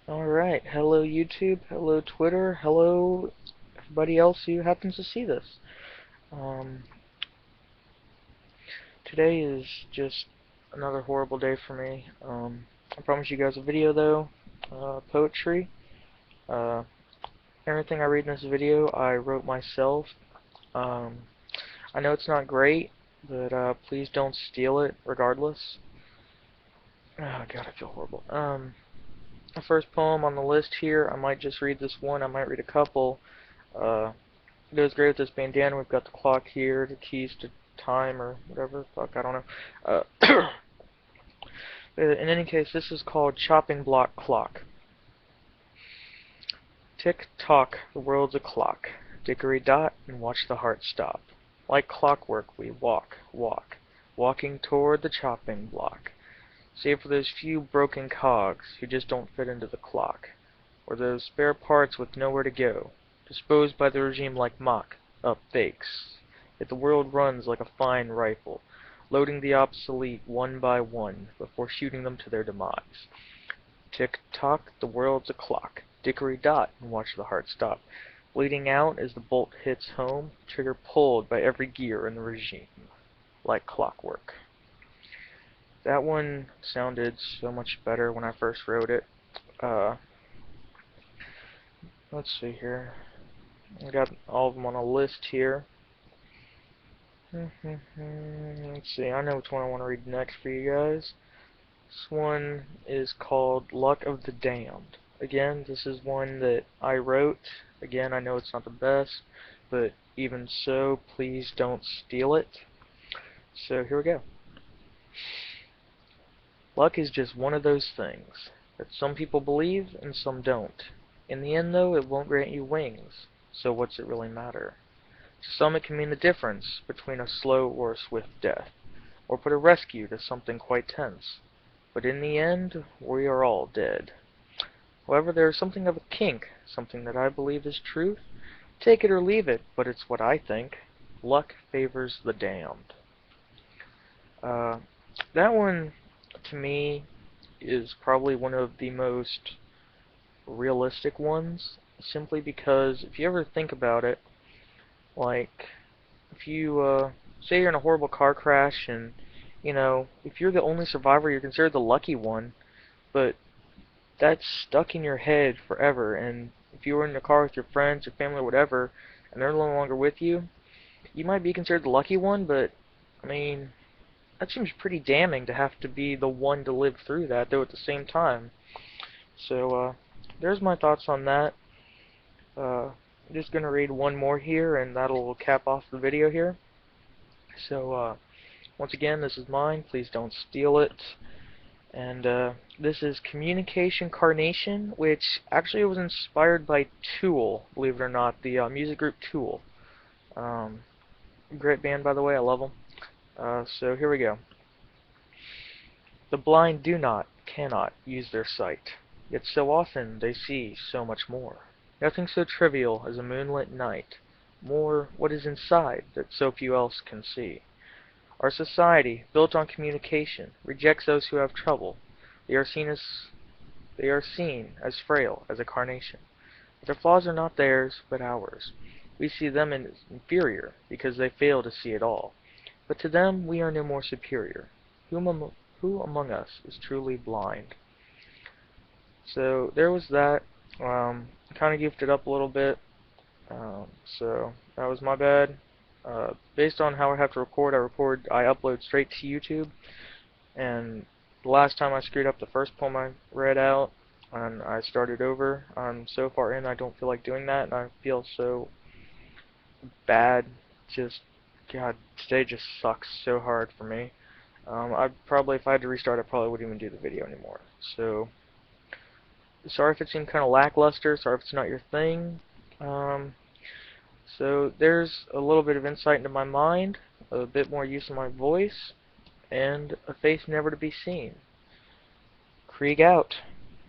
Alright, hello YouTube, hello Twitter, hello everybody else who happens to see this. Um, Today is just another horrible day for me. I promise you guys a video though, poetry. Uh, Everything I read in this video I wrote myself. Um, I know it's not great, but please don't steal it regardless. Oh god, I feel horrible. The first poem on the list here, I might just read this one, I might read a couple. It goes great with this bandana. We've got the clock here, the keys to time or whatever. Fuck, I don't know. In any case, this is called Chopping Block Clock. Tick-tock, the world's a clock. Dickory-dot, and watch the heart stop. Like clockwork we walk, walking toward the chopping block. Save for those few broken cogs who just don't fit into the clock, or those spare parts with nowhere to go, disposed by the regime like mock-up fakes. Yet the world runs like a fine rifle, loading the obsolete one by one before shooting them to their demise. Tick-tock, the world's a clock. Dickory-dot, and watch the heart stop. Bleeding out as the bolt hits home, trigger pulled by every gear in the regime, like clockwork. That one sounded so much better when I first wrote it. Let's see here. I got all of them on a list here. Let's see, I know which one I want to read next for you guys. This one is called Luck of the Damned. Again, this is one that I wrote. Again, I know it's not the best, but even so, please don't steal it. So here we go. Luck is just one of those things that some people believe and some don't. In the end, though, it won't grant you wings, so what's it really matter? To some it can mean the difference between a slow or a swift death, or put a rescue to something quite tense. But in the end, we are all dead. However, there is something of a kink, something that I believe is truth. Take it or leave it, but it's what I think. Luck favors the damned. That one, to me, is probably one of the most realistic ones, simply because if you ever think about it, like, if you, say you're in a horrible car crash and, if you're the only survivor, you're considered the lucky one, but that's stuck in your head forever, and if you were in the car with your friends, your family, or whatever, and they're no longer with you, you might be considered the lucky one, but, I mean, that seems pretty damning to have to be the one to live through that, though at the same time. So, there's my thoughts on that. I'm just going to read one more here, and that'll cap off the video here. So, once again, this is mine. Please don't steal it. And this is Communication Carnation, which actually was inspired by Tool, believe it or not, the music group Tool. Great band, by the way, I love them. So here we go. The blind do not, cannot use their sight, yet so often they see so much more. Nothing so trivial as a moonlit night, more what is inside that so few else can see. Our society, built on communication, rejects those who have trouble. They are seen as frail as a carnation. But their flaws are not theirs, but ours. We see them as inferior because they fail to see it all. But to them we are no more superior. Who among us is truly blind? So there was that. Kind of goofed it up a little bit. So that was my bad. Based on how I have to record, I upload straight to YouTube. And the last time I screwed up the first poem I read out, and I started over. I'm so far in, I don't feel like doing that, and I feel so bad. Just, God, today just sucks so hard for me. If I had to restart, I probably wouldn't even do the video anymore. So, sorry if it seemed kind of lackluster. Sorry if it's not your thing. So there's a little bit of insight into my mind, a bit more use of my voice, and a face never to be seen. Krieg out.